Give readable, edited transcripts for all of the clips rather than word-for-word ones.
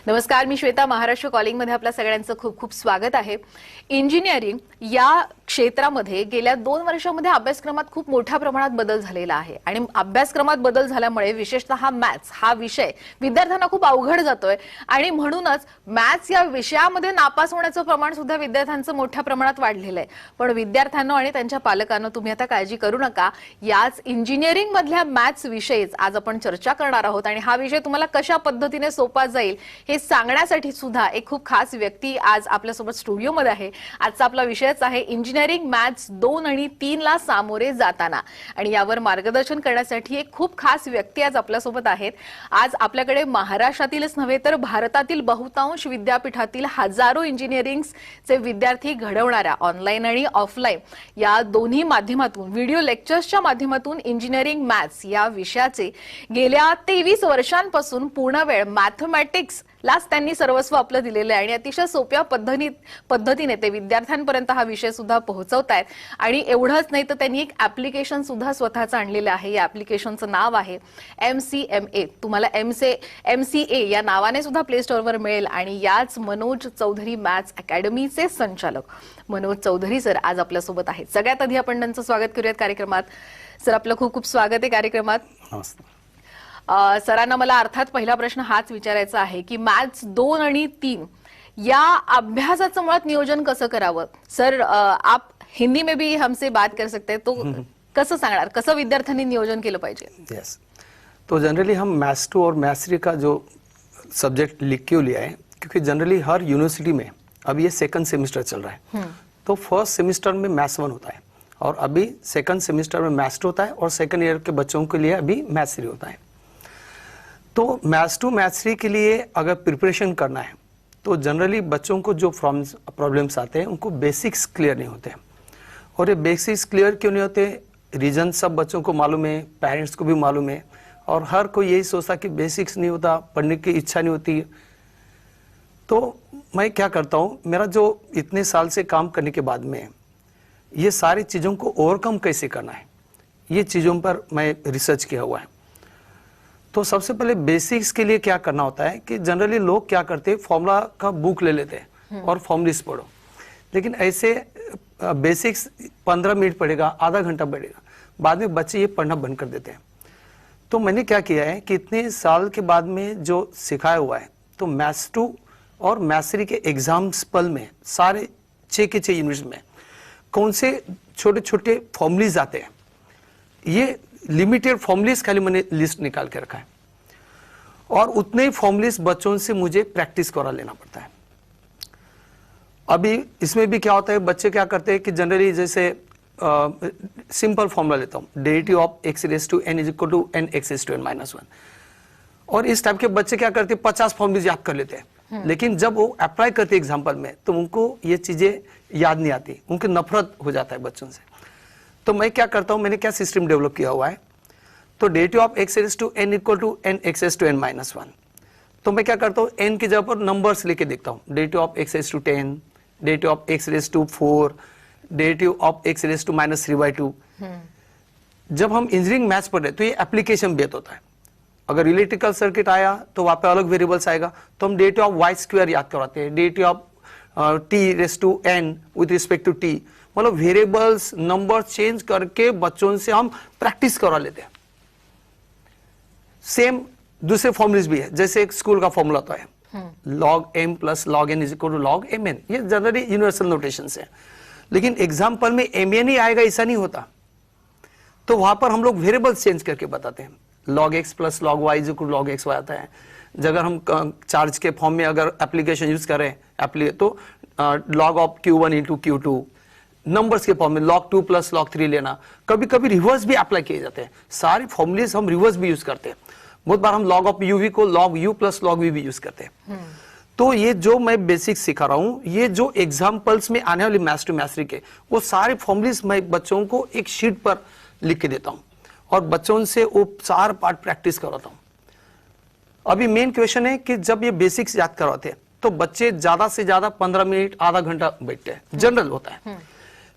नमस्कार, मी श्वेता. महाराष्ट्र कॉलिंग मध्ये आपल्या सगळ्यांचं खूप खूप स्वागत आहे. इंजिनिअरिंग या क्षेत्रामध्ये गेल्या 2 वर्षांमध्ये अभ्यासक्रमात खूप मोठ्या प्रमाणात बदल झालेला आहे आणि अभ्यासक्रमात बदल झाल्यामुळे विशेषतः मॅथ्स हा विषय विद्यार्थ्यांना खूप अवघड जातोय आणि म्हणूनच मॅथ्स या विषयामध्ये नापास होण्याचं प्रमाण सुद्धा विद्यार्थ्यांचं मोठ्या प्रमाणात वाढलेलं आहे. पण विद्यार्थ्यांना आणि त्यांच्या पालकांना तुम्ही आता काळजी करू नका. याच इंजिनिअरिंग मधल्या मॅथ्स विषयीच आज आपण चर्चा करणार आहोत आणि हा विषय तुम्हाला कशा पद्धतीने सोपा जाईल हे सांगण्यासाठी सुद्धा एक खूप खास व्यक्ती आज आपल्यासोबत स्टुडिओमध्ये आहे. आजचा आपला विषयच आहे इंजिनिअरिंग मॅथ्स 2 आणि 3 ला सामोरे जाताना आणि यावर मार्गदर्शन करण्यासाठी एक खूप खास व्यक्ती आज आपल्यासोबत आहेत. आज आपल्याकडे महाराष्ट्रातीलच नव्हे तर भारतातील बहुतांश विद्यापीठातील हजारो इंजिनिअरिंगचे विद्यार्थी घडवणाऱ्या ऑनलाईन आणि ऑफलाईन या दोन्ही माध्यमातून व्हिडिओ लेक्चर्सच्या माध्यमातून इंजिनिअरिंग मॅथ्स या विषयाचे गेल्या 23 वर्षांपासून पूर्ण वेळ मॅथमॅटिक्स लाच त्यांनी सर्वस्व आपलं दिलेलं आहे आणि अतिशय सोप्या पद्धतीने ते विद्यार्थ्यांपर्यंत हा विषय सुद्धा पोहोचवतायत. आणि एवढंच नाही तर त्यांनी एक ऍप्लिकेशन सुद्धा स्वतःचं आणलेलं आहे. या ऍप्लिकेशनचं नाव आहे MCMA. तुम्हाला MCA या नावाने सुद्धा प्ले स्टोअरवर मिळेल. आणि याच मनोज चौधरी मॅथ्स अकॅडमीचे संचालक मनोज चौधरी सर आज आपल्यासोबत आहेत. सगळ्यात आधी आपण त्यांचं स्वागत करूयात कार्यक्रमात. सर, आपलं खूप खूप स्वागत आहे कार्यक्रमात. नमस्कार. सरांना मला अर्थात पहिला प्रश्न हाच विचारायचा आहे की मॅथ्स 2 आणि 3 या अभ्यासाचं मुळात नियोजन कसं करावं. सर, आप हिंदी में भी हमसे बात कर सकते हैं, तो कसं सांगणार, कसं विद्यार्थ्यांनी नियोजन केलं पाहिजे. यस, तो जनरली हम मैथ्स 2 और मैथ्स 3 का जो सब्जेक्ट लिख क्यों लिया है, क्योंकि जनरली हर यूनिवर्सिटी में अब ये सेकंड सेमेस्टर चल रहा है. तो फर्स्ट सेमेस्टर में मैथ्स 1 होता है और अभी सेकंड सेमेस्टर में मैथ्स 2 होता है और सेकंड ईयर के बच्चों के लिए अभी मैथ्स 3 होता है. तो मैथ्स 2 मैथ्स 3 के लिए अगर प्रिपरेशन करना है तो जनरली बच्चों को जो प्रॉब्लम्स आते हैं उनको बेसिक्स क्लियर नहीं होते. और ये बेसिक्स क्लियर क्यों नहीं होते, रीज़न सब बच्चों को मालूम है, पेरेंट्स को भी मालूम है और हर कोई यही सोचता कि बेसिक्स नहीं होता, पढ़ने की इच्छा नहीं होती. तो मैं क्या करता हूँ, मेरा जो इतने साल से काम करने के बाद में ये सारी चीज़ों को ओवरकम कैसे करना है, ये चीज़ों पर मैं रिसर्च किया हुआ है. तो सबसे पहले बेसिक्स के लिए क्या करना होता है कि जनरली लोग क्या करते हैं, फॉर्मूला का बुक ले लेते हैं और फॉर्मूलिस पढ़ो. लेकिन ऐसे बेसिक्स 15 मिनट पढ़ेगा, आधा घंटा पढ़ेगा, बाद में बच्चे ये पढ़ना बंद कर देते हैं. तो मैंने क्या किया है कि इतने साल के बाद में जो सिखाया हुआ है, तो मैथ्स 2 और मैथ्स 3 के एग्जाम्स पल में सारे 6 के 6 यूनिट्स में कौन से छोटे छोटे फॉर्मूलीज आते हैं, ये लिमिटेड फॉर्मूलीज खाली मैंने लिस्ट निकाल के रखा है और उतने ही फॉर्मूलीज बच्चों से मुझे प्रैक्टिस करा लेना पड़ता है. अभी इसमें भी क्या होता है, बच्चे क्या करते हैं कि जनरली जैसे सिंपल फॉर्मूला लेता हूँ, derivative of x raise to n is equal to n x raise to n minus 1. और इस टाइप के बच्चे क्या करते हैं, 50 फॉर्मूलीज याद कर लेते हैं. लेकिन जब वो अप्लाई करते हैं एग्जाम्पल में तो उनको ये चीजें याद नहीं आती, उनकी नफरत हो जाता है बच्चों से. तो मैं क्या करता हूँ, मैंने क्या सिस्टम डेवलप किया हुआ है, तो derivative of x raise to n equal to n x raise to n minus 1. तो मैं क्या करता हूँ, n की जगह पर नंबर्स लेके देखता हूँ, derivative of x raise to 10, derivative of x raise to 4, derivative of x raise to minus 3/2. जब हम इंजीनियरिंग मैथ्स पढ़ रहे हैं तो ये एप्लीकेशन बेस्ड होता है. अगर इलेक्ट्रिकल सर्किट आया तो वहाँ पे अलग वेरिएबल्स आएगा, तो हम डेरिवेटिव ऑफ y² याद करवाते हैं, derivative of t raise to n with respect to t. मतलब वेरिएबल्स नंबर चेंज करके बच्चों से हम प्रैक्टिस करा लेते हैं. सेम दूसरे फॉर्मूलेस भी है, जैसे एक स्कूल का फॉर्मूला तो है log m plus log n is equal to log mn. ये जनरली यूनिवर्सल नोटेशन है, लेकिन एग्जाम्पल में mn ही आएगा ऐसा नहीं होता. तो वहां पर हम लोग वेरिएबल्स चेंज करके बताते हैं, log x plus log y is equal to log x आता है. अगर हम चार्ज के फॉर्म में अगर एप्लीकेशन यूज करें तो log of q1 into q2, numbers के फॉर्म में log 2 प्लस log 3 लेना. कभी कभी रिवर्स भी अप्लाई किए जाते हैं, सारे फॉर्मूलेस हम रिवर्स भी यूज करते हैं. बहुत बार हम log ऑफ uv को log u plus log v भी यूज करते हैं. तो ये जो मैं बेसिक सिखा रहा हूँ, ये जो एग्जाम्पल्स में आने वाली मैथ्स 2 मैथ्स 3 के वो सारे फॉर्मूलेस मैं बच्चों को एक शीट पर लिख के देता हूँ और बच्चों से वो सारा पार्ट प्रैक्टिस कराता हूँ. अभी मेन क्वेश्चन है कि जब ये बेसिक्स याद करवाते हैं तो बच्चे ज्यादा से ज्यादा 15 मिनट आधा घंटा बैठते हैं, जनरल होता है.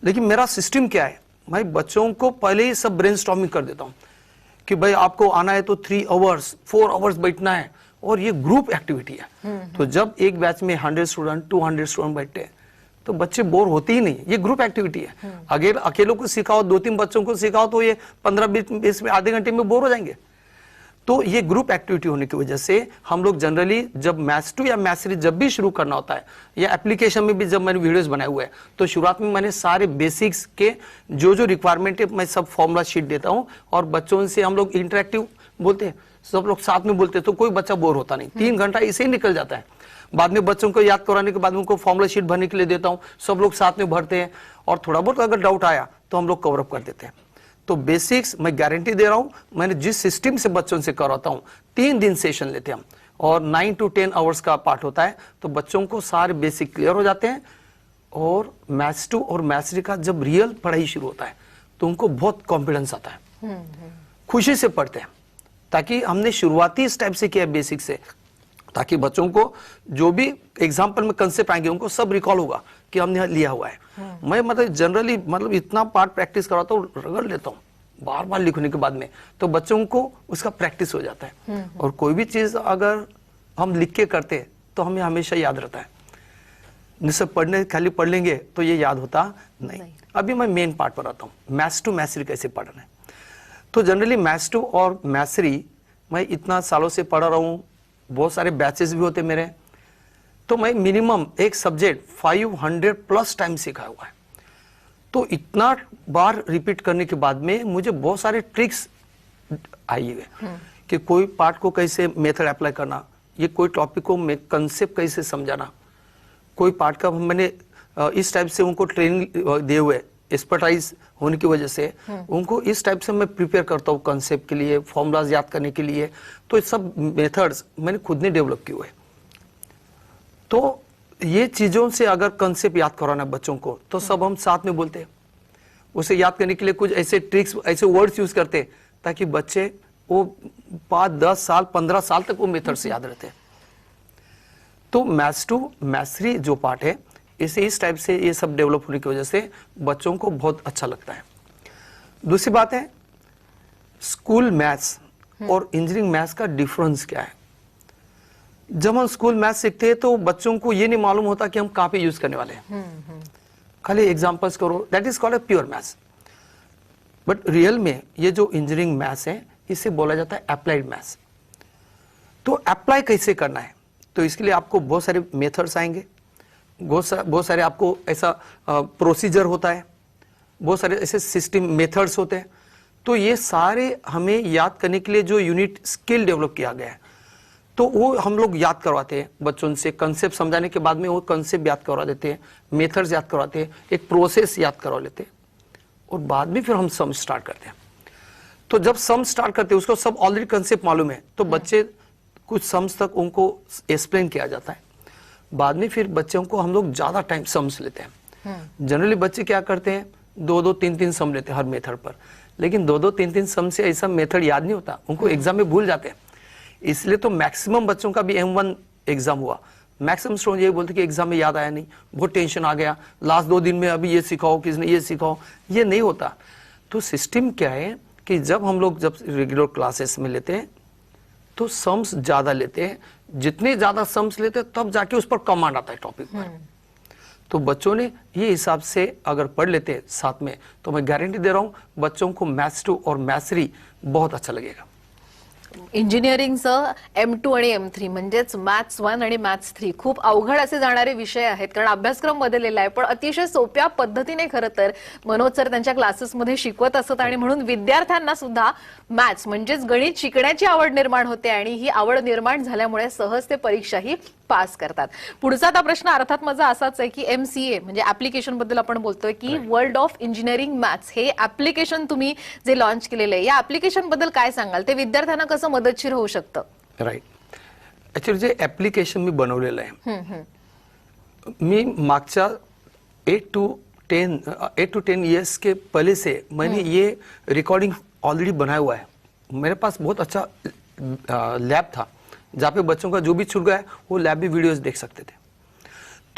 लेकिन मेरा सिस्टम क्या है, मैं बच्चों को पहले ही सब ब्रेनस्टॉर्मिंग कर देता हूँ कि भाई आपको आना है तो 3 आवर्स 4 आवर्स बैठना है, और ये ग्रुप एक्टिविटी है। तो जब एक बैच में 100 स्टूडेंट 200 स्टूडेंट बैठते हैं तो बच्चे बोर होते ही नहीं, ये ग्रुप एक्टिविटी है। अगर अकेलों को सिखाओ, 2-3 बच्चों को सिखाओ तो ये 15-20 में आधे घंटे में बोर हो जाएंगे। तो ये ग्रुप एक्टिविटी होने की वजह से हम लोग जनरली जब मैथ्स 2 या मैथ्स 3 जब भी शुरू करना होता है, या एप्लीकेशन में भी जब मैंने वीडियोस बनाए हुए हैं, तो शुरुआत में मैंने सारे बेसिक्स के जो रिक्वायरमेंट है मैं सब फॉर्मूला शीट देता हूं और बच्चों से हम लोग इंटरेक्टिव बोलते हैं, सब लोग साथ में बोलते हैं, तो कोई बच्चा बोर होता नहीं। 3 घंटा इसे ही निकल जाता है। बाद में बच्चों को याद कराने के बाद उनको फॉर्मूला शीट भरने के लिए देता हूँ, सब लोग साथ में भरते हैं और थोड़ा बहुत अगर डाउट आया तो हम लोग कवर अप कर देते हैं। तो बेसिक्स मैं गारंटी दे रहा हूं, मैंने जिस सिस्टम से बच्चों से करवाता हूं, 3 दिन सेशन लेते हैं हम और 9 to 10 आवर्स का पार्ट होता है, तो बच्चों को सारे बेसिक क्लियर हो जाते हैं। और मैथ्स 2 और मैथ्स 3 का जब रियल पढ़ाई शुरू होता है तो उनको बहुत कॉन्फिडेंस आता है, खुशी से पढ़ते हैं, ताकि हमने शुरुआती स्टेप से किया बेसिक से, ताकि बच्चों को जो भी एग्जाम्पल में कंसेप्ट आएंगे उनको सब रिकॉल होगा कि हमने लिया हुआ है। मैं मतलब जनरली इतना पार्ट प्रैक्टिस कराता हूँ, रगड़ लेता हूँ बार बार लिखने के बाद में, तो बच्चों को उसका प्रैक्टिस हो जाता है। और कोई भी चीज अगर हम लिख के करते तो हमें हमेशा याद रहता है, जिससे पढ़ने खाली पढ़ लेंगे तो ये याद होता नहीं। अभी मैं मेन पार्ट पर आता हूँ, मैथ्स 2 मैथ्स 3 कैसे पढ़ना है। तो जनरली मैथ्स 2 और मैथ्स 3 मैं इतना सालों से पढ़ा रहा हूँ, बहुत सारे बैचेस भी होते मेरे, तो मैं मिनिमम एक सब्जेक्ट 500+ टाइम सीखा हुआ है। तो इतना बार रिपीट करने के बाद में मुझे बहुत सारे ट्रिक्स आई है कि कोई पार्ट को कैसे मेथड अप्लाई करना, ये कोई टॉपिक को मैं कंसेप्ट कैसे समझाना, कोई पार्ट का मैंने इस टाइप से उनको ट्रेनिंग दिए हुए, एक्सपर्टाइज होने की वजह से उनको इस टाइप से मैं प्रिपेयर करता हूँ कंसेप्ट के लिए, फॉर्मूलाज याद करने के लिए। तो ये सब मेथड्स मैंने खुद ने डेवलप किए हुए। तो ये चीजों से अगर कंसेप्ट याद कराना बच्चों को तो सब हम साथ में बोलते हैं, उसे याद करने के लिए कुछ ऐसे ट्रिक्स, ऐसे वर्ड्स यूज करते हैं ताकि बच्चे वो 5-10 साल 15 साल तक वो मेथड से याद रहते हैं। तो मैथ्स 2 मैथ्स 3 जो पार्ट है, इसे इस टाइप से ये सब डेवलप होने की वजह से बच्चों को बहुत अच्छा लगता है। दूसरी बात है, स्कूल मैथ्स और इंजीनियरिंग मैथ्स का डिफरेंस क्या है। जब हम स्कूल मैथ्स सीखते हैं तो बच्चों को ये नहीं मालूम होता कि हम कहाँ पे यूज करने वाले हैं, खाली एग्जांपल्स करो, that is called a pure maths. But real में ये जो इंजीनियरिंग मैथ्स है इसे बोला जाता है अप्लाइड मैथ्स। तो अप्लाई कैसे करना है, तो इसके लिए आपको बहुत सारे मेथड्स आएंगे, बहुत सारे आपको ऐसा प्रोसीजर होता है, बहुत सारे ऐसे सिस्टम मेथड्स होते हैं। तो ये सारे हमें याद करने के लिए जो यूनिट स्किल डेवलप किया गया है, तो वो हम लोग याद करवाते हैं बच्चों से। कंसेप्ट समझाने के बाद में वो कंसेप्ट याद करवा देते हैं, मेथड्स याद करवाते हैं, एक प्रोसेस याद करवा लेते हैं और बाद में फिर हम सम स्टार्ट करते हैं। तो जब सम स्टार्ट करते हैं उसको सब ऑलरेडी कंसेप्ट मालूम है, तो बच्चे कुछ सम्स तक उनको एक्सप्लेन किया जाता है। बाद में फिर बच्चों को हम लोग ज्यादा टाइम सम्स लेते हैं। जनरली बच्चे क्या करते हैं, 2-2 3-3 सम लेते हैं हर मेथड पर, लेकिन 2-2 3-3 सम से ऐसा मेथड याद नहीं होता, उनको एग्जाम में भूल जाते हैं। इसलिए तो मैक्सिमम बच्चों का भी M1 एग्जाम हुआ, मैक्सिमम स्टूडेंट ये बोलते कि एग्जाम में याद आया नहीं, बहुत टेंशन आ गया, लास्ट 2 दिन में अभी ये सिखाओ, किसने ये सिखाओ, ये नहीं होता। तो सिस्टम क्या है कि जब हम लोग जब रेगुलर क्लासेस में लेते हैं तो सम्स ज्यादा लेते हैं, जितने ज्यादा सम्स लेते हैं तब जाके उस पर कमांड आता है टॉपिक पर। तो बच्चों ने ये हिसाब से अगर पढ़ लेते हैं साथ में, तो मैं गारंटी दे रहा हूं बच्चों को मैथ्स 2 और मैथ्स 3 बहुत अच्छा लगेगा। इंजिनिअरिंगचं M2 आणि M3 म्हणजेच मॅथ्स 1 आणि मॅथ्स 3 खूप अवघड असे जाणारे विषय आहेत, कारण अभ्यासक्रम बदललेला आहे, पण अतिशय सोप्या पद्धतीने खरं तर मनोज सर त्यांच्या क्लासेसमध्ये शिकवत असतात आणि म्हणून विद्यार्थ्यांना सुद्धा मॅथ्स म्हणजेच गणित शिकण्याची आवड निर्माण होते आणि ही आवड निर्माण झाल्यामुळे सहज ते परीक्षाही पास करतात। पुढचा आता प्रश्न अर्थात माझा असाच आहे की MCA म्हणजे ऍप्लिकेशन बद्दल आपण बोलतोय की वर्ल्ड ऑफ इंजिनिअरिंग मॅथ्स हे ऍप्लिकेशन तुम्ही जे लॉन्च केलेलं आहे, या ऍप्लिकेशन बद्दल काय सांगाल, ते विद्यार्थ्यांना कसं मदतशीर होऊ शकतं? राईट, ऍक्च्युअली जे ऍप्लिकेशन मी बनवलेलं आहे, मी मागच्या 8 to 10 ईयर्स के पहले से मैंने ये रिकॉर्डिंग ऑलरेडी बनाया हुआ है। मेरे पास बहुत अच्छा लैब था जहाँ पे बच्चों का जो भी छूट गया है वो लैब भी वीडियोस देख सकते थे।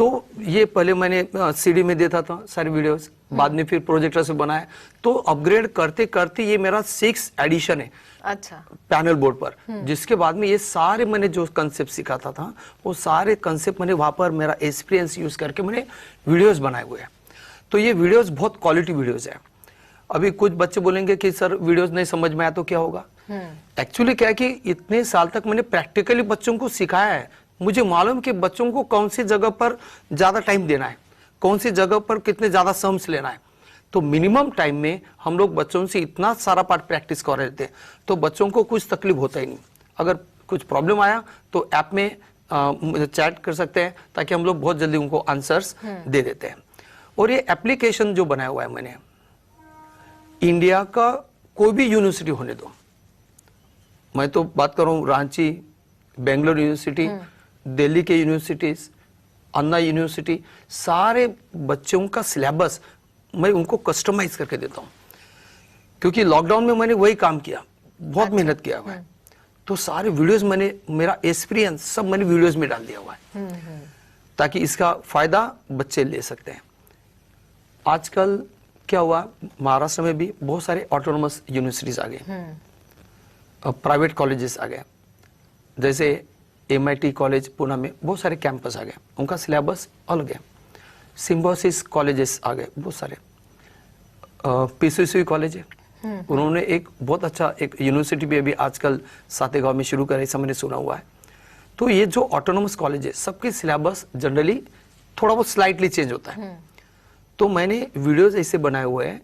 तो ये पहले मैंने सीडी में देता था सारी वीडियोस, बाद में फिर प्रोजेक्टर से बनाया, तो अपग्रेड करते करते ये मेरा 6 एडिशन है अच्छा पैनल बोर्ड पर, जिसके बाद में ये सारे मैंने जो कंसेप्ट सिखाता था वो सारे कंसेप्ट मैंने वहां पर मेरा एक्सपीरियंस यूज करके मैंने वीडियोस बनाए हुए हैं। तो ये वीडियोस बहुत क्वालिटी वीडियोस है। अभी कुछ बच्चे बोलेंगे कि सर वीडियोस नहीं समझ में आया तो क्या होगा। एक्चुअली क्या है कि इतने साल तक मैंने प्रैक्टिकली बच्चों को सिखाया है, मुझे मालूम कि बच्चों को कौन सी जगह पर ज्यादा टाइम देना है, कौन सी जगह पर कितने ज्यादा सम्स लेना है। तो मिनिमम टाइम में हम लोग बच्चों से इतना सारा पार्ट प्रैक्टिस कर रहे थे, तो बच्चों को कुछ तकलीफ होता ही नहीं। अगर कुछ प्रॉब्लम आया तो ऐप में चैट कर सकते हैं, ताकि हम लोग बहुत जल्दी उनको आंसर्स दे देते हैं। और ये एप्लीकेशन जो बनाया हुआ है मैंने, इंडिया का कोई भी यूनिवर्सिटी होने दो, मैं तो बात कर रहा हूँ रांची, बेंगलोर यूनिवर्सिटी, दिल्ली के यूनिवर्सिटीज, अन्ना यूनिवर्सिटी, सारे बच्चों का सिलेबस मैं उनको कस्टमाइज करके देता हूँ, क्योंकि लॉकडाउन में मैंने वही काम किया, बहुत मेहनत किया हुआ है। तो सारे वीडियोस मैंने, मेरा एक्सपीरियंस सब मैंने वीडियोस में डाल दिया हुआ है, ताकि इसका फायदा बच्चे ले सकते हैं। आजकल क्या हुआ, महाराष्ट्र में भी बहुत सारे ऑटोनोमस यूनिवर्सिटीज आ गए, प्राइवेट कॉलेजेस आ गए, जैसे MIT कॉलेज पुणे में बहुत सारे कैंपस आ गए, उनका सिलेबस अलग है। सिम्बोसिस कॉलेजेस आ गए बहुत सारे, PCC कॉलेज है, उन्होंने एक बहुत अच्छा एक यूनिवर्सिटी भी अभी आजकल सातेगांव में शुरू करे, ऐसा मैंने सुना हुआ है। तो ये जो ऑटोनोमस कॉलेज है, सबके सिलेबस जनरली थोड़ा बहुत स्लाइटली चेंज होता है। तो मैंने वीडियोस ऐसे बनाए हुए हैं,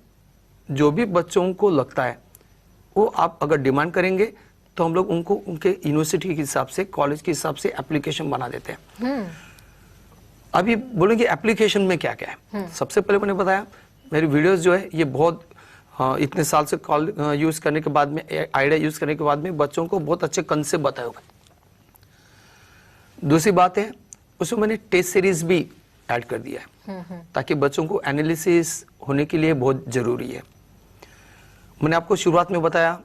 जो भी बच्चों को लगता है वो आप अगर डिमांड करेंगे तो हम लोग उनको उनके यूनिवर्सिटी के हिसाब से, कॉलेज के हिसाब से एप्लीकेशन बना देते हैं। अभी बोलेंगे एप्लीकेशन में क्या क्या है। सबसे पहले मैंने बताया मेरी वीडियोस जो है ये बहुत इतने साल से कॉल यूज करने के बाद में, आइडिया यूज करने के बाद में बच्चों को बहुत अच्छे कंसेप्ट बताए हुए। दूसरी बात है, उसमें मैंने टेस्ट सीरीज भी ऐड कर दिया है, ताकि बच्चों को एनालिसिस होने के लिए बहुत जरूरी है। मैंने आपको शुरुआत में बताया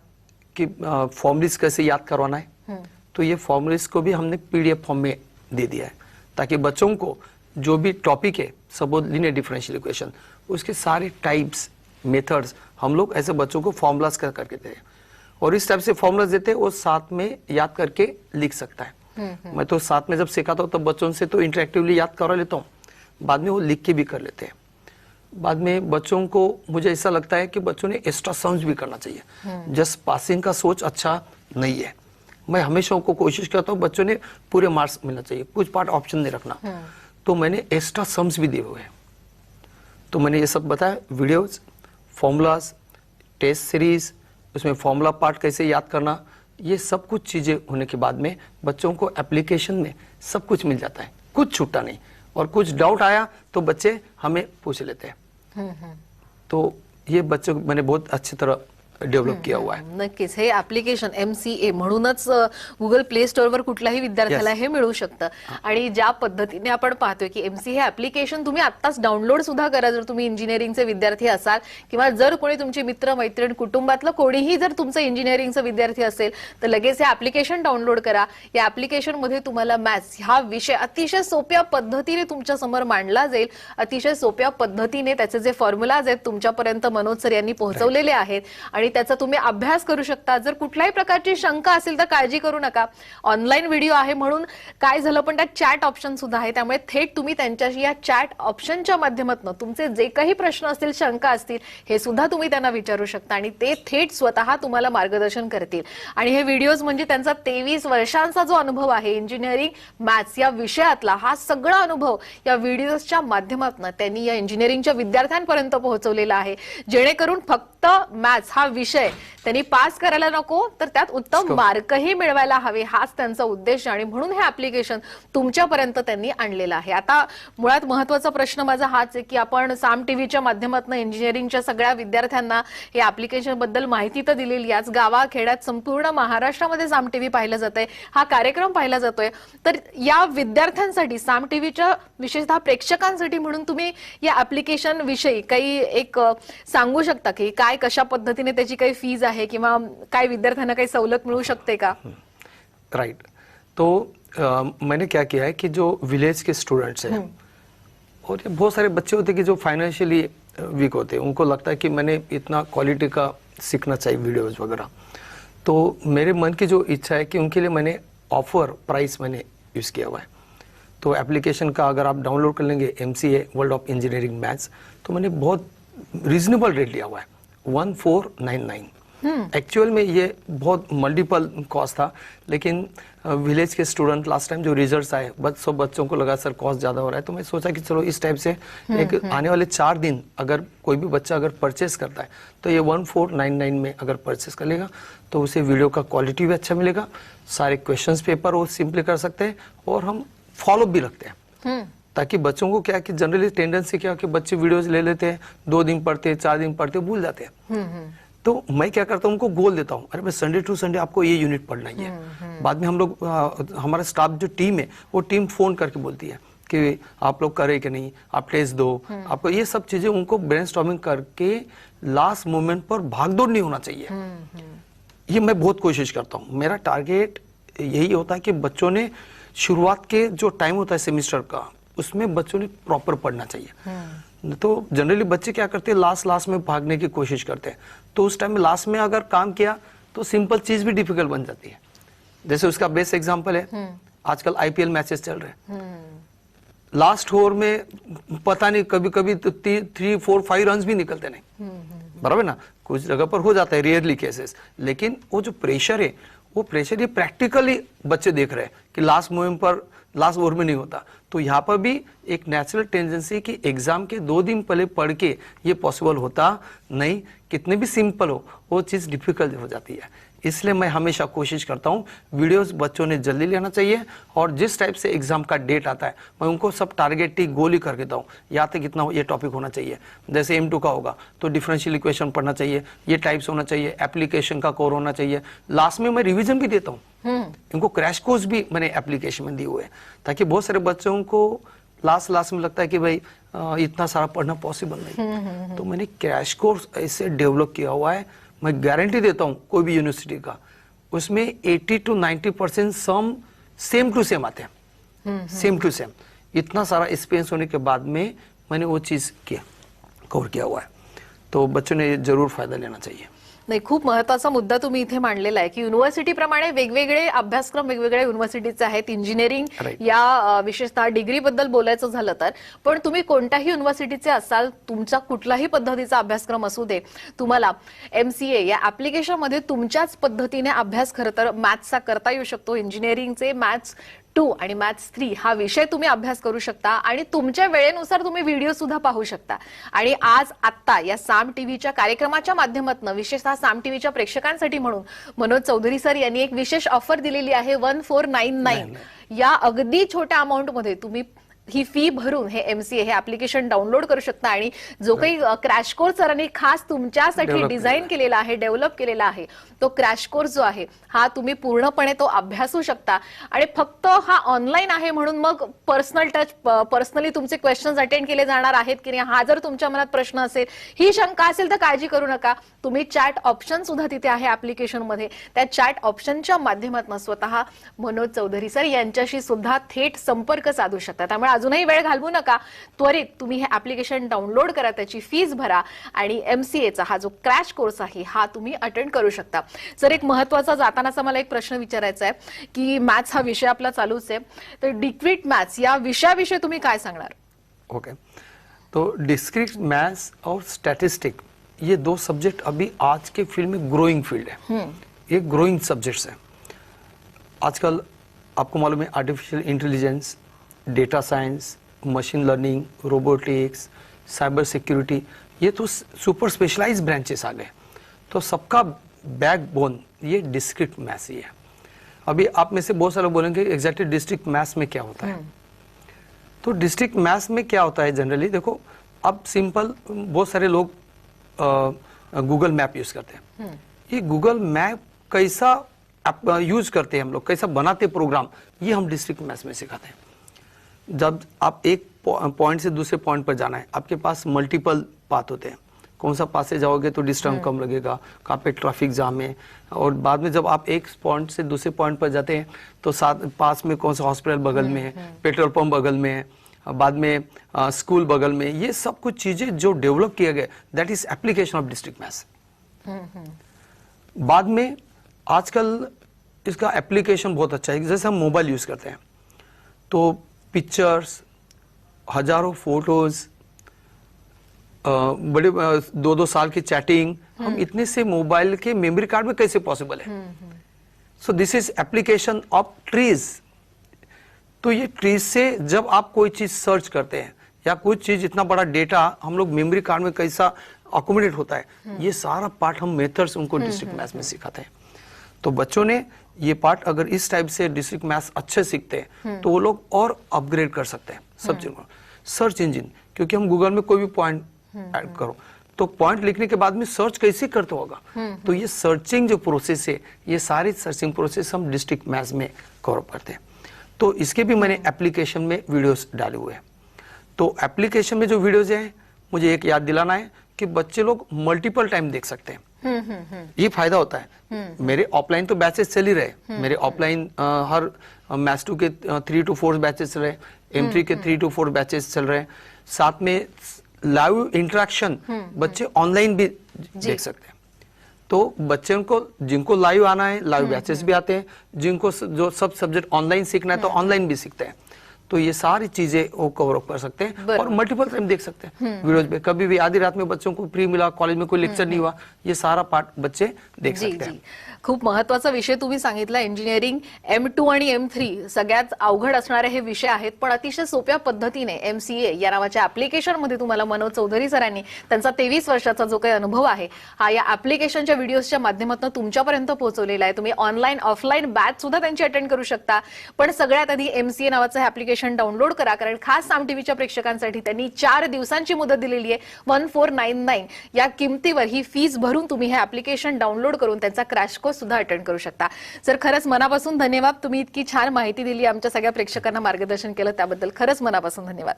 कि फॉर्मूलिस कैसे याद करवाना है, तो ये फॉर्मूलिस को भी हमने PDF फॉर्म में दे दिया है, ताकि बच्चों को जो भी टॉपिक है, सपोज लीनियर डिफरेंशियल इक्वेशन, उसके सारे टाइप्स, मेथड्स हम लोग ऐसे बच्चों को फॉर्मूलास करके देते हैं, और इस टाइप से फॉर्मूलास देते हैं वो साथ में याद करके लिख सकता है। मैं तो साथ में जब सिखाता हूँ तब बच्चों से तो इंटरेक्टिवली याद करवा लेता हूँ, बाद में वो लिख के भी कर लेते हैं। बाद में बच्चों को मुझे ऐसा लगता है कि बच्चों ने एक्स्ट्रा सम्स भी करना चाहिए, जस्ट पासिंग का सोच अच्छा नहीं है। मैं हमेशा उनको कोशिश करता हूँ बच्चों ने पूरे मार्क्स मिलना चाहिए, कुछ पार्ट ऑप्शन नहीं रखना। तो मैंने एक्स्ट्रा सम्स भी दिए हुए हैं। तो मैंने ये सब बताया, वीडियोस, फॉर्मूलाज, टेस्ट सीरीज, उसमें फॉर्मूला पार्ट कैसे याद करना, ये सब कुछ चीजें होने के बाद में बच्चों को एप्लीकेशन में सब कुछ मिल जाता है, कुछ छूटा नहीं। और कुछ डाउट आया तो बच्चे हमें पूछ लेते हैं। तो ये बच्चों को मैंने बहुत अच्छी तरह डेव्हलप किया हुआ आहे. नक्कीच. हे ऍप्लिकेशन MCA म्हणूनच गुगल प्ले स्टोअरवर कुठल्याही विद्यार्थ्याला हे मिळू शकतं. आणि ज्या पद्धतीने आपण पाहतोय की MCA हे ऍप्लिकेशन तुम्ही आत्ताच डाउनलोड सुद्धा करा जर तुम्ही इंजिनिअरिंगचे विद्यार्थी असाल किंवा जर कोणी तुमचे मित्र मैत्रीण कुटुंबातलं कोणीही जर तुमचं इंजिनिअरिंगचा विद्यार्थी असेल तर लगेच हे ऍप्लिकेशन डाउनलोड करा. या ऍप्लिकेशन मध्ये तुम्हाला मॅथ्स हा विषय अतिशय सोप्या पद्धतीने तुमच्या समोर मांडला जाईल. अतिशय सोप्या पद्धतीने त्याचे जे फॉर्म्युलाज आहेत तुमच्यापर्यंत मनोज सर यांनी पोहोचवलेले आहेत आणि त्याचा तुम्ही अभ्यास करू शकता. जर कुठल्याही प्रकारची शंका असेल तर काळजी करू नका. ऑनलाईन व्हिडिओ आहे म्हणून काय झालं पण त्यात चॅट ऑप्शन सुद्धा आहे त्यामुळे थेट तुम्ही त्यांच्याशी या चॅट ऑप्शनच्या माध्यमातून तुमचे जे काही प्रश्न असतील शंका असतील हे सुद्धा तुम्ही त्यांना विचारू शकता आणि ते थेट स्वतः तुम्हाला मार्गदर्शन करतील. आणि हे व्हिडिओज म्हणजे त्यांचा 23 वर्षांचा जो अनुभव आहे इंजिनिअरिंग मॅथ्स या विषयातला हा सगळा अनुभव या व्हिडिओजच्या माध्यमातून त्यांनी या इंजिनिअरिंगच्या विद्यार्थ्यांपर्यंत पोहोचवलेला आहे. जेणेकरून फक्त मॅथ्स हा विषय त्यांनी पास करायला नको तर त्यात उत्तम मार्कही मिळवायला हवे हाच त्यांचा उद्देश आणि म्हणून हे ऍप्लिकेशन तुमच्यापर्यंत त्यांनी आणलेलं आहे. आता मुळात महत्त्वाचा प्रश्न माझा हाच आहे की आपण साम टीव्हीच्या माध्यमातून इंजिनिअरिंगच्या सगळ्या विद्यार्थ्यांना हे ऍप्लिकेशन बद्दल माहिती तर दिलेली याच गावाखेड्यात संपूर्ण महाराष्ट्रामध्ये साम टीव्ही पाहिलं जातंय हा कार्यक्रम पाहिला जातोय. तर या विद्यार्थ्यांसाठी साम टीव्हीच्या विशेषतः प्रेक्षकांसाठी म्हणून तुम्ही या ऍप्लिकेशन विषयी काही एक सांगू शकता की काय कशा पद्धतीने त्याची काही फीज आहे किंवा काय विद्यार्थ्यांना काही सवलत मिळू शकते का? राइट. तो मैंने क्या किया है कि जो विलेज के स्टूडेंट्स हैं और ये बहुत सारे बच्चे होते हैं कि जो फाइनेंशियली वीक होते हैं, उनको लगता है कि मैंने इतना क्वालिटी का सीखना चाहिए वीडियोज वगैरह। तो मेरे मन की जो इच्छा है कि उनके लिए मैंने ऑफर प्राइस मैंने यूज़ किया हुआ है। तो एप्लीकेशन का अगर आप डाउनलोड कर लेंगे MCA world of engineering maths, तो मैंने बहुत रीजनेबल रेट लिया हुआ है 1499। एक्चुअल में ये बहुत मल्टीपल कॉस्ट था, लेकिन विलेज के स्टूडेंट लास्ट टाइम जो रिजल्ट्स आए, सब बच्चों को लगा सर कॉस्ट ज़्यादा हो रहा है, तो मैं सोचा कि चलो इस टाइप से एक आने वाले 4 दिन अगर कोई भी बच्चा अगर परचेस करता है तो ये 1499 में अगर परचेस कर लेगा तो उसे वीडियो का क्वालिटी भी अच्छा मिलेगा, सारे क्वेश्चंस पेपर वो सिंपली कर सकते हैं और हम फॉलो भी रखते हैं। ताकि बच्चों को क्या कि जनरली टेंडेंसी क्या कि बच्चे वीडियोज ले लेते हैं, 2 दिन पढ़ते, 4 दिन पढ़ते, भूल जाते हैं। तो मैं क्या करता हूँ, उनको गोल देता हूँ, अरे भाई संडे टू संडे आपको ये यूनिट पढ़ना ही है। बाद में हम लोग हमारा स्टाफ जो टीम है वो टीम फोन करके बोलती है कि आप लोग करे कि नहीं, आप टेस्ट दो, आपको ये सब चीजें उनको ब्रेनस्टॉर्मिंग करके लास्ट मोमेंट पर भागदौड़ नहीं होना चाहिए। ये मैं बहुत कोशिश करता हूँ। मेरा टारगेट यही होता है कि बच्चों ने शुरुआत के जो टाइम होता है सेमिस्टर का, उसमें बच्चों ने प्रॉपर पढ़ना चाहिए। तो जनरली बच्चे क्या करते हैं, लास्ट में भागने की कोशिश करते हैं, तो उस टाइम में लास्ट में अगर काम किया तो सिंपल चीज भी डिफिकल्ट बन जाती है। जैसे उसका बेस्ट एग्जांपल है, आजकल IPL मैचेस चल रहे हैं, लास्ट ओवर में पता नहीं कभी कभी तो 3, 4, 5 रन भी निकलते नहीं, बराबर ना, कुछ जगह पर हो जाता है, रेयरली केसेस, लेकिन वो जो प्रेशर है, वो प्रेशर ये प्रैक्टिकली बच्चे देख रहे हैं कि लास्ट मोमेंट पर लास्ट ओवर में नहीं होता। तो यहाँ पर भी एक नेचुरल टेंडेंसी कि एग्जाम के 2 दिन पहले पढ़ के ये पॉसिबल होता नहीं, कितने भी सिंपल हो वो चीज़ डिफिकल्ट हो जाती है। इसलिए मैं हमेशा कोशिश करता हूँ वीडियोस बच्चों ने जल्दी लेना चाहिए, और जिस टाइप से एग्जाम का डेट आता है मैं उनको सब टारगेट ही गोल ही कर देता हूँ, या तक कितना ये टॉपिक होना चाहिए। जैसे M2 का होगा तो डिफरेंशियल इक्वेशन पढ़ना चाहिए, ये टाइप्स होना चाहिए, एप्लीकेशन का कोर होना चाहिए। लास्ट में मैं रिविजन भी देता हूँ, इनको क्रैश कोर्स भी मैंने एप्लीकेशन में दिए हुए हैं, ताकि बहुत सारे बच्चों को लास्ट में लगता है कि भाई इतना सारा पढ़ना पॉसिबल नहीं। तो मैंने क्रैश कोर्स ऐसे डेवलप किया हुआ है, मैं गारंटी देता हूँ कोई भी यूनिवर्सिटी का, उसमें 80 to 90% some same to same आते हैं, सेम टू सेम। इतना सारा एक्सपीरियंस होने के बाद में मैंने वो चीज़ किया, कवर किया हुआ है, तो बच्चों ने जरूर फायदा लेना चाहिए। नाही, खूप महत्वाचा मुद्दा तुम्ही इथे मांडलेला आहे की युनिव्हर्सिटी प्रमाणे वेगवेगळे अभ्यासक्रम वेगवेगळ्या युनिव्हर्सिटीचे आहेत। इंजिनिअरिंग या विशेषतः डिग्री बद्दल बोलायचं झालं तर, पण तुम्ही कोणत्याही युनिव्हर्सिटीचे असाल, तुमचा कुठलाही पद्धतीचा अभ्यासक्रम असू दे, तुम्हाला MCA या ऍप्लिकेशन मध्ये तुमच्याच पद्धतीने अभ्यास खरं तर मॅथ्सचा करता येऊ शकतो। इंजिनिअरिंगचे मॅथ्स 2 आणि मॅथ्स 3 हा विषय तुम्ही अभ्यास करू शकता, आणि तुमच्या वेळेनुसार तुम्ही व्हिडिओ सुद्धा पाहू शकता। आणि आज आत्ता या साम टीव्हीच्या कार्यक्रमाच्या माध्यमातून विशेषतः साम टीव्हीच्या प्रेक्षकांसाठी म्हणून मनोज चौधरी सर यांनी एक विशेष ऑफर दिलेली आहे 1499। या अगदी छोट्या अमाउंट मध्ये तुम्ही ही फी भरून हे MCA हे ऍप्लिकेशन डाउनलोड करू शकता, आणि जो काही क्रॅश कोर्स सरांनी खास तुमच्यासाठी डिझाईन केलेला आहे, डेव्हलप केलेला आहे, तो क्रॅश कोर्स जो आहे हा तुम्ही पूर्णपणे तो अभ्यासू शकता। आणि फक्त हा ऑनलाईन आहे म्हणून मग पर्सनल टच, पर्सनली तुमचे क्वेश्चन्स अटेंड केले जाणार आहेत की नाही, हा जर तुमच्या मनात प्रश्न असेल, ही शंका असेल, तर काळजी करू नका, तुम्ही चॅट ऑप्शन सुद्धा तिथे आहे ऍप्लिकेशन मध्ये, त्या चॅट ऑप्शनच्या माध्यमातून स्वतः मनोज चौधरी सर यांच्याशी सुद्धा थेट संपर्क साधू शकता। त्यामुळे अजूनही वेळ घालवू नका, त्वरित तुम्ही हे ऍप्लिकेशन डाउनलोड करा, त्याची फीस भरा, आणि MCAचा हा जो क्रॅश कोर्स आहे हा तुम्ही अटेंड करू शकता। सर, एक महत्त्वाचा जातानाचा मला एक प्रश्न विचारायचा आहे की मॅथ्स हा विषय आपला चालूच आहे, तर डिस्क्रीट मॅथ्स या विषयाविषयी तुम्ही काय सांगणार? ओके, तो डिस्क्रीट मैथ्स और स्टैटिस्टिक ये 2 सब्जेक्ट अभी आज के फील्ड में ग्रोइंग फील्ड है, ये ग्रोइंग सब्जेक्ट्स हैं। आजकल आपको मालूम है artificial intelligence, data science, machine learning, robotics, cyber security, ये तो सुपर स्पेशलाइज्ड ब्रांचेस आ गए, तो सबका बैकबोन ये डिस्क्रीट मैथ्स ही है। अभी आप में से बहुत सारे बोलेंगे एग्जैक्टली डिस्ट्रिक्ट मैथ्स में क्या होता है, तो डिस्ट्रिक्ट मैथ्स में क्या होता है जनरली देखो, अब सिंपल बहुत सारे लोग गूगल मैप यूज करते हैं, ये गूगल मैप कैसा यूज करते हैं हम लोग, कैसा बनाते प्रोग्राम, ये हम डिस्ट्रिक्ट मैथ्स में सिखाते हैं। जब आप एक पॉइंट से दूसरे पॉइंट पर जाना है, आपके पास मल्टीपल पाथ होते हैं, कौन सा पास से जाओगे तो डिस्टेंस कम लगेगा, कहाँ पे ट्रैफिक जाम है, और बाद में जब आप एक पॉइंट से दूसरे पॉइंट पर जाते हैं तो साथ पास में कौन सा हॉस्पिटल बगल में है, पेट्रोल पंप बगल में है, बाद में स्कूल बगल में, ये सब कुछ चीजें जो डेवलप किया गया, that is application of district maths. बाद में आजकल इसका एप्लीकेशन बहुत अच्छा है। जैसे हम मोबाइल यूज करते हैं तो पिक्चर्स, हजारों फोटोज, बड़े 2-2 साल की चैटिंग, हम इतने से मोबाइल के मेमोरी कार्ड में कैसे पॉसिबल है? So this is application of trees. तो ये ट्रीज से जब आप कोई चीज सर्च करते हैं या कुछ चीज, इतना बड़ा डेटा हम लोग मेमोरी कार्ड में कैसा अकोमोडेट होता है, ये सारा पार्ट हम मेथड्स उनको डिस्ट्रिक्ट मैथ्स में सिखाते हैं। तो बच्चों ने ये पार्ट अगर इस टाइप से डिस्ट्रिक्ट मैथ्स अच्छे सीखते हैं तो वो लोग और अपग्रेड कर सकते हैं सब चीजों। सर्च इंजन, क्योंकि हम गूगल में कोई भी पॉइंट ऐड करो तो पॉइंट लिखने के बाद में सर्च कैसे करते होगा, तो ये सर्चिंग जो प्रोसेस है, ये सारी सर्चिंग प्रोसेस हम डिस्ट्रिक्ट मैथ्स में कवर करते हैं। तो इसके भी मैंने एप्लीकेशन में वीडियोस डाले हुए हैं। तो एप्लीकेशन में जो वीडियोस हैं, मुझे एक याद दिलाना है कि बच्चे लोग मल्टीपल टाइम देख सकते हैं। ये फायदा होता है। मेरे ऑफलाइन तो बैचेस चल ही रहे, मेरे ऑफलाइन हर मैथ्स 2 के 3 to 4 बैचेस चल रहे, M3 के 3 to 4 बैचेस चल रहे, साथ में लाइव इंटरेक्शन बच्चे ऑनलाइन भी देख सकते हैं। तो बच्चों को जिनको लाइव आना है, लाइव बैचेस भी आते हैं, जिनको जो सब सब्जेक्ट ऑनलाइन सीखना है तो ऑनलाइन भी सीखते हैं। तो ये सारी चीजें वो कवर अप कर सकते हैं और मल्टीपल टाइम देख सकते हैं वीडियोज पे। कभी भी आधी रात में बच्चों को फ्री मिला, कॉलेज में कोई लेक्चर नहीं हुआ, ये सारा पार्ट बच्चे देख सकते हैं। खूप महत्वाचा विषय तुम्ही सांगितला। इंजिनिअरिंग M2 आणि M3 सगळ्यात अवघड असणारे हे विषय आहेत, पण अतिशय सोप्या पद्धतीने MCA या नावाच्या ऍप्लिकेशन मध्ये तुम्हाला मनोज चौधरी सरांनी त्यांचा 23 वर्षाचा जो काही अनुभव आहे हा या ऍप्लिकेशनच्या व्हिडिओजच्या माध्यमातून तुमच्यापर्यंत पोहोचवलेला आहे। तुम्ही ऑनलाईन ऑफलाईन बॅच सुद्धा त्यांची अटेंड करू शकता। पण सगळ्यात आधी MCA नावाचं हे ऍप्लिकेशन डाउनलोड करा, कारण खास साम टीव्हीच्या प्रेक्षकांसाठी त्यांनी 4 दिवसांची मुदत दिलेली आहे। 1499 या किमतीवर ही फीस भरून तुम्ही हे ऍप्लिकेशन डाउनलोड करून त्यांचा क्रॅश कोर्स सुद्धा अटेंड करू शकता। सर, खरंच मनापासून धन्यवाद। तुम्ही इतकी छान माहिती दिली, आमच्या सगळ्या प्रेक्षकांना मार्गदर्शन केलं, त्याबद्दल खरंच मनापासून धन्यवाद।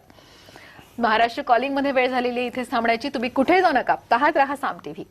महाराष्ट्र कॉलिंग मध्ये वेळ झालेली इथेच थांबण्याची। तुम्ही कुठे जाऊ नका, पाहत रहा साम टीव्ही।